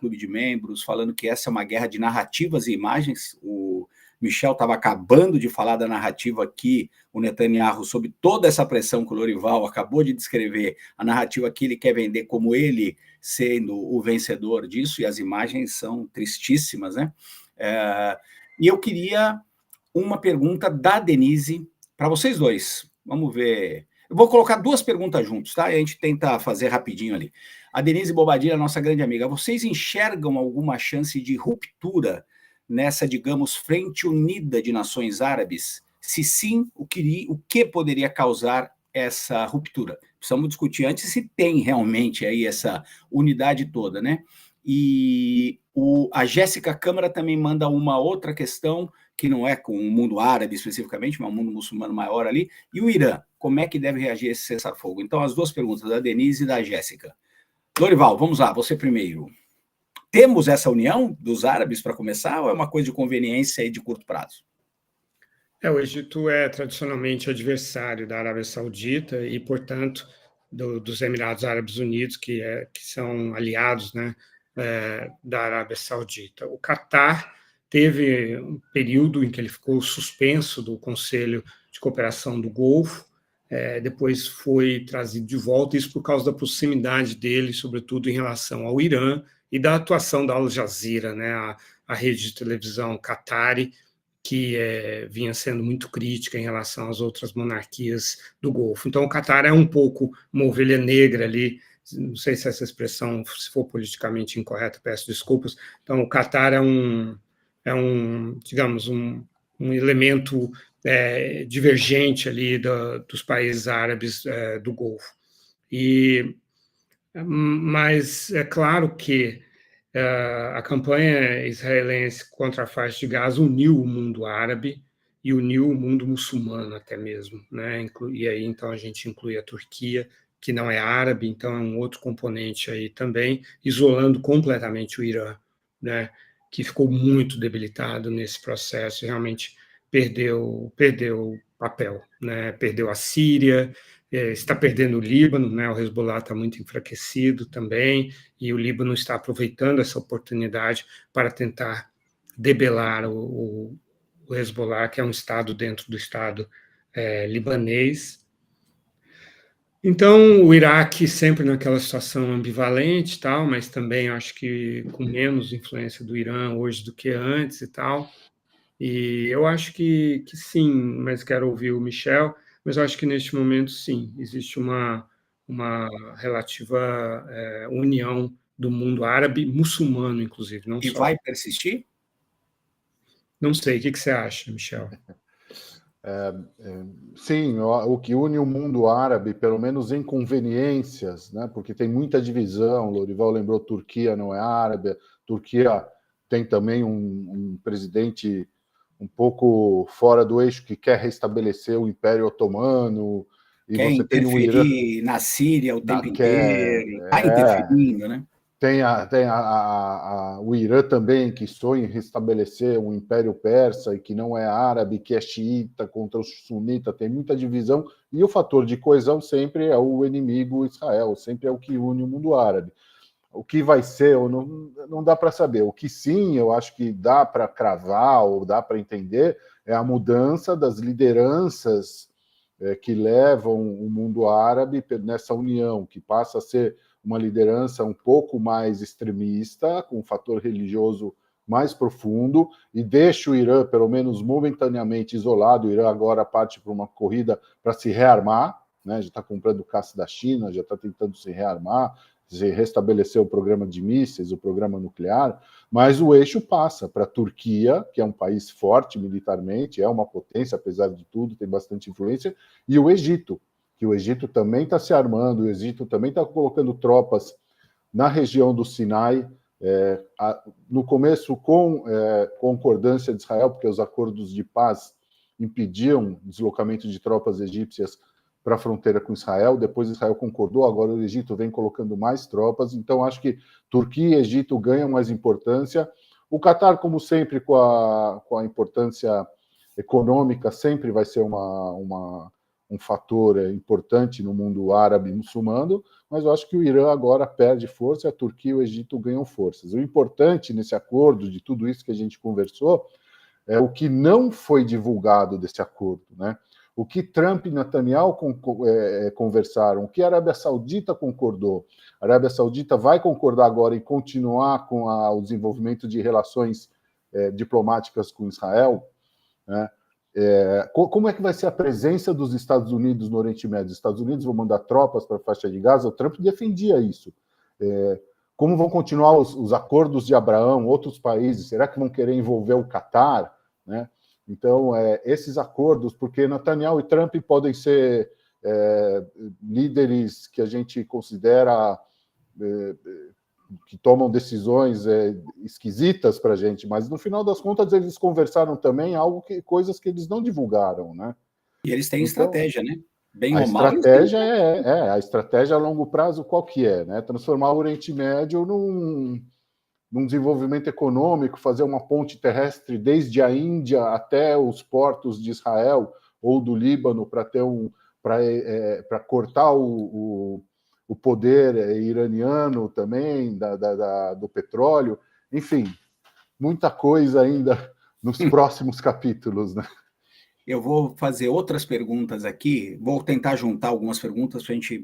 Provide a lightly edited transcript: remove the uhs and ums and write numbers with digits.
clube de membros, falando que essa é uma guerra de narrativas e imagens. O Michel estava acabando de falar da narrativa que o Netanyahu, sob toda essa pressão que o Lorival acabou de descrever, a narrativa que ele quer vender como ele sendo o vencedor disso, e as imagens são tristíssimas, né? E eu queria uma pergunta da Denise para vocês dois. Vamos ver. Eu vou colocar duas perguntas juntos, tá? E a gente tenta fazer rapidinho ali. A Denise Bobadilla, nossa grande amiga, vocês enxergam alguma chance de ruptura nessa, digamos, frente unida de nações árabes? Se sim, o que poderia causar essa ruptura? Precisamos discutir antes se tem realmente aí essa unidade toda, né? E a Jéssica Câmara também manda uma outra questão, que não é com o mundo árabe especificamente, mas o mundo muçulmano maior ali, e o Irã, como é que deve reagir a esse cessar-fogo? Então, as duas perguntas, da Denise e da Jéssica. Dorival, vamos lá, você primeiro. Temos essa união dos árabes para começar, ou é uma coisa de conveniência e de curto prazo? O Egito é tradicionalmente adversário da Arábia Saudita e, portanto, dos Emirados Árabes Unidos, que são aliados, né, da Arábia Saudita. O Catar teve um período em que ele ficou suspenso do Conselho de Cooperação do Golfo, depois foi trazido de volta, isso por causa da proximidade dele, sobretudo em relação ao Irã, e da atuação da Al Jazeera, né, a rede de televisão qatari, que vinha sendo muito crítica em relação às outras monarquias do Golfo. Então, o Catar é um pouco uma ovelha negra ali, não sei se essa expressão, se for politicamente incorreta, peço desculpas. Então, o Catar é digamos, um elemento divergente ali dos países árabes do Golfo. Mas é claro que a campanha israelense contra a faixa de Gaza uniu o mundo árabe e uniu o mundo muçulmano até mesmo, né? E aí então a gente inclui a Turquia, que não é árabe, então é um outro componente aí também, isolando completamente o Irã, né? Que ficou muito debilitado nesse processo, realmente perdeu papel, né? Perdeu a Síria, está perdendo o Líbano, né? O Hezbollah está muito enfraquecido também, e o Líbano está aproveitando essa oportunidade para tentar debelar o Hezbollah, que é um estado dentro do estado libanês. Então, o Iraque sempre naquela situação ambivalente, tal, mas também acho que com menos influência do Irã hoje do que antes e tal. E eu acho que sim, mas quero ouvir o Michel, mas eu acho que neste momento, sim, existe uma relativa união do mundo árabe, muçulmano, inclusive, não E só. vai persistir? Não sei, o que você acha, Michel? Sim, o que une o mundo árabe, pelo menos em conveniências, né? Porque tem muita divisão. Lorival lembrou, Turquia não é árabe, Turquia tem também um presidente um pouco fora do eixo que quer restabelecer o Império Otomano. E quer você tem o Irã na Síria o tempo inteiro, está interferindo, né? Tem o Irã também, que sonha em restabelecer um Império Persa e que não é árabe, que é xiita contra o sunita, tem muita divisão, e o fator de coesão sempre é o inimigo Israel, sempre é o que une o mundo árabe. O que vai ser, não dá para saber. O que sim, eu acho que dá para cravar ou dá para entender, é a mudança das lideranças que levam o mundo árabe nessa união, que passa a ser uma liderança um pouco mais extremista, com um fator religioso mais profundo, e deixa o Irã, pelo menos momentaneamente, isolado. O Irã agora parte para uma corrida para se rearmar, né? Já está comprando caça da China, já está tentando se rearmar, se restabelecer o programa de mísseis, o programa nuclear, mas o eixo passa para a Turquia, que é um país forte militarmente, é uma potência, apesar de tudo, tem bastante influência, e o Egito, que o Egito também está se armando, o Egito também está colocando tropas na região do Sinai, no começo com concordância de Israel, porque os acordos de paz impediam o deslocamento de tropas egípcias para a fronteira com Israel, depois Israel concordou, agora o Egito vem colocando mais tropas, então acho que Turquia e Egito ganham mais importância. O Catar, como sempre, com a importância econômica, sempre vai ser um fator importante no mundo árabe e muçulmano, mas eu acho que o Irã agora perde força, a Turquia e o Egito ganham forças. O importante nesse acordo, de tudo isso que a gente conversou, é o que não foi divulgado desse acordo, né? O que Trump e Netanyahu conversaram, o que a Arábia Saudita concordou. A Arábia Saudita vai concordar agora em continuar com o desenvolvimento de relações diplomáticas com Israel, né? Como é que vai ser a presença dos Estados Unidos no Oriente Médio? Os Estados Unidos vão mandar tropas para a faixa de Gaza? O Trump defendia isso. Como vão continuar os acordos de Abraão, outros países? Será que vão querer envolver o Catar, né? Então, esses acordos, porque Netanyahu e Trump podem ser líderes que a gente considera que tomam decisões esquisitas para a gente, mas no final das contas eles conversaram também coisas que eles não divulgaram, né? E eles têm estratégia, né? Bem a ou mal, estratégia a estratégia a longo prazo qual que é, né? Transformar o Oriente Médio num desenvolvimento econômico, fazer uma ponte terrestre desde a Índia até os portos de Israel ou do Líbano para ter para cortar o poder iraniano também do petróleo, enfim, muita coisa ainda nos próximos capítulos, né? Eu vou fazer outras perguntas aqui, vou tentar juntar algumas perguntas para a gente